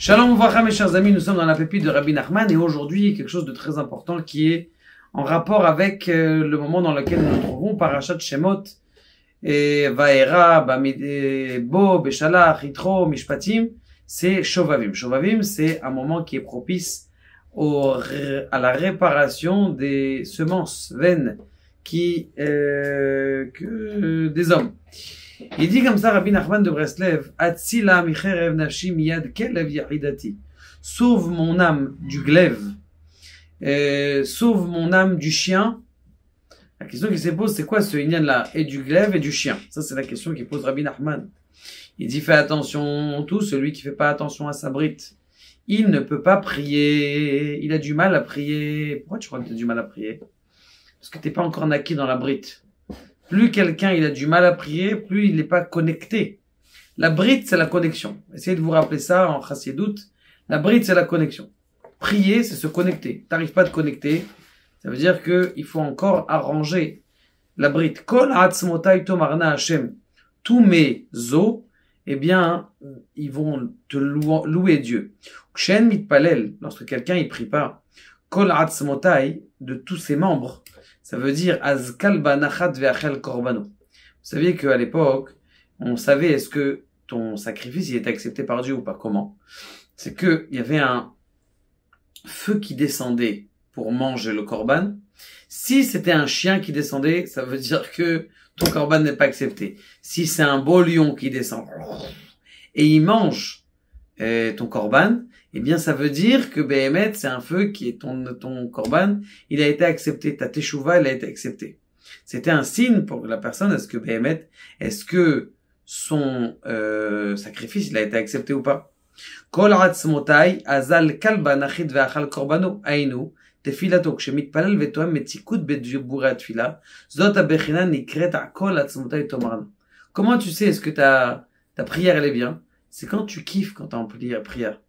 Shalom Uvracha, mes chers amis, nous sommes dans la pépite de Rabbi Nachman et aujourd'hui quelque chose de très important qui est en rapport avec le moment dans lequel nous nous trouvons, Parashat Shemot, et Vaera, Bo, Beshalach, Yitro, Mishpatim, c'est Shovavim. Shovavim, c'est un moment qui est propice à la réparation des semences vaines des hommes. Il dit comme ça, Rabbi Nachman de Breslev, Atzila micherev nafshi miyad kelev yahidati. Sauve mon âme du glaive, sauve mon âme du chien. La question qui se pose, c'est quoi ce inyan-là? Et du glaive et du chien. Ça, c'est la question qui pose Rabbi Nachman. Il dit, fais attention, tout celui qui fait pas attention à sa brite, il ne peut pas prier. Il a du mal à prier. Pourquoi tu crois que tu as du mal à prier? Parce que t'es pas encore naqué dans la brite. Plus quelqu'un il a du mal à prier, plus il n'est pas connecté. La brite, c'est la connexion. Essayez de vous rappeler ça en chassidout. La brite, c'est la connexion. Prier, c'est se connecter. T'arrives pas à te connecter, ça veut dire que il faut encore arranger la brite. Kol atzmotai tomarna Hashem. Tous mes os, eh bien, ils vont te louer Dieu. Kshen mitpalel, lorsque quelqu'un il prie pas. Kol atzmotai, de tous ses membres, ça veut dire azkal banachat ve'achel korbano. Vous saviez qu'à l'époque, on savait est-ce que ton sacrifice il était accepté par Dieu ou pas. Comment? C'est que il y avait un feu qui descendait pour manger le korban. Si c'était un chien qui descendait, ça veut dire que ton korban n'est pas accepté. Si c'est un beau lion qui descend et il mange ton korban, eh bien, ça veut dire que Behemet, c'est un feu qui est ton korban, il a été accepté, ta teshuva, elle a été acceptée. C'était un signe pour la personne, est-ce que son sacrifice, il a été accepté ou pas? Kol atzmotai azal kalba nachit ve'achal korbano ainu tefilato kshmitpalel vetoem metikut bedjuburat tfila zot abechina nikret kol atzmotai tomarna. Comment tu sais est-ce que ta prière elle est bien? C'est quand tu kiffes quand t'es en prière.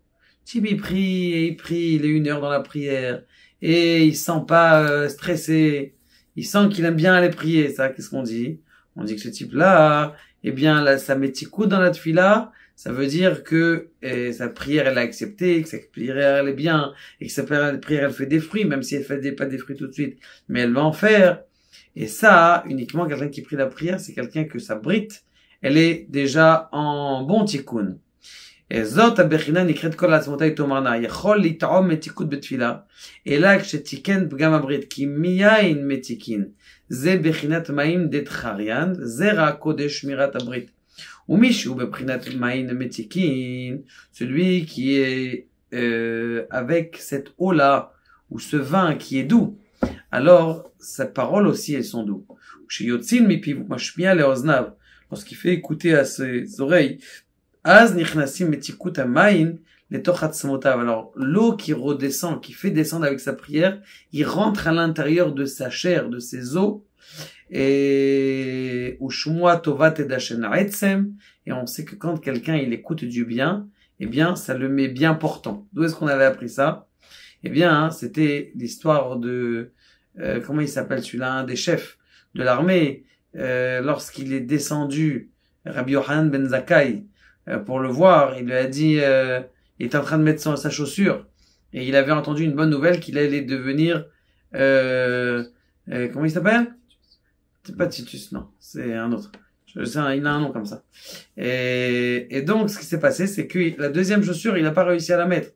Il prie, il est 1 heure dans la prière, et il sent pas stressé, il sent qu'il aime bien aller prier. Ça, qu'est-ce qu'on dit? On dit que ce type-là, eh bien, là, ça met petit coup dans la tefila, ça veut dire que sa prière elle est acceptée, que sa prière elle est bien, et que sa prière elle fait des fruits, même si elle fait pas des fruits tout de suite, mais elle va en faire. Et ça, uniquement quelqu'un qui prie la prière, c'est quelqu'un que sa brite, elle est déjà en bon tikkun. זאת הבחינה נקראת כל עצמותי תאמרנה, יכול לטעום מתיקות בתפילה, אלא כשתיקן פגם הברית, כי מיין מתיקין, זה בחינת מים דתחריין, זרע קודש שמירת הברית. ומישהו בבחינת מים מתיקין, celui qui est avec cette eau-là, ou ce vin qui est doux, alors sa parole aussi elles sont doux. כשיוצאים מפיו משמיע לאוזניו, lorsqu'il fait écouter à ses oreilles, Az nichnasim metikut hamayin letoch atzmotav. Alors, l'eau qui redescend, qui fait descendre avec sa prière, il rentre à l'intérieur de sa chair, de ses os, et ushmua tovat edashen etzem, et on sait que quand quelqu'un, il écoute du bien, eh bien, ça le met bien portant. D'où est-ce qu'on avait appris ça? Eh bien, c'était l'histoire de, comment il s'appelle celui-là, un des chefs de l'armée, lorsqu'il est descendu, Rabbi Yochanan ben Zakkai, pour le voir, il lui a dit, il était en train de mettre sa chaussure, et il avait entendu une bonne nouvelle qu'il allait devenir, comment il s'appelle? C'est pas Titus, non, c'est un autre. Il a un nom comme ça. Et donc, ce qui s'est passé, c'est que la deuxième chaussure, il n'a pas réussi à la mettre.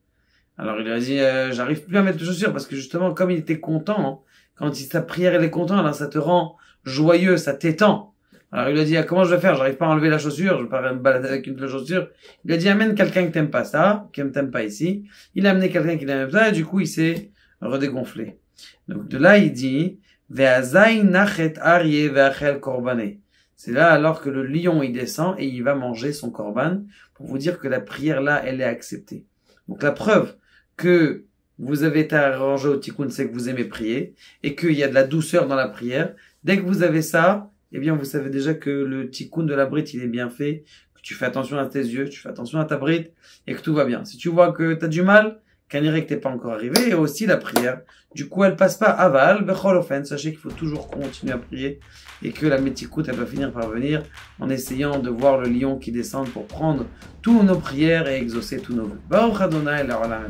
Alors, il lui a dit, j'arrive plus à mettre de chaussure, parce que justement, comme il était content, quand sa prière, elle est content, alors ça te rend joyeux, ça t'étend. Alors il lui a dit, comment je vais faire? J'arrive pas à enlever la chaussure, je vais pas me balader avec une chaussure. Il lui a dit, amène quelqu'un qui t'aime pas ça, qui t'aime pas ici. Il a amené quelqu'un qui n'aime pas ça, et du coup il s'est redégonflé. Donc de là il dit, ve'azai nachet aryeh ve'achel korbané. C'est là alors que le lion il descend et il va manger son korban, pour vous dire que la prière là, elle est acceptée. Donc la preuve que vous avez été arrangé au tikkun, c'est que vous aimez prier, et qu'il y a de la douceur dans la prière. Dès que vous avez ça, eh bien, vous savez déjà que le tikkun de la brite, il est bien fait, que tu fais attention à tes yeux, tu fais attention à ta brite, et que tout va bien. Si tu vois que tu as du mal, Kanirek t'es pas encore arrivé, et aussi la prière. Du coup, elle passe pas aval, becholofen. Sachez qu'il faut toujours continuer à prier et que la métikout, elle va finir par venir en essayant de voir le lion qui descend pour prendre tous nos prières et exaucer tous nos vœux. Baruch Adonai, la Olam.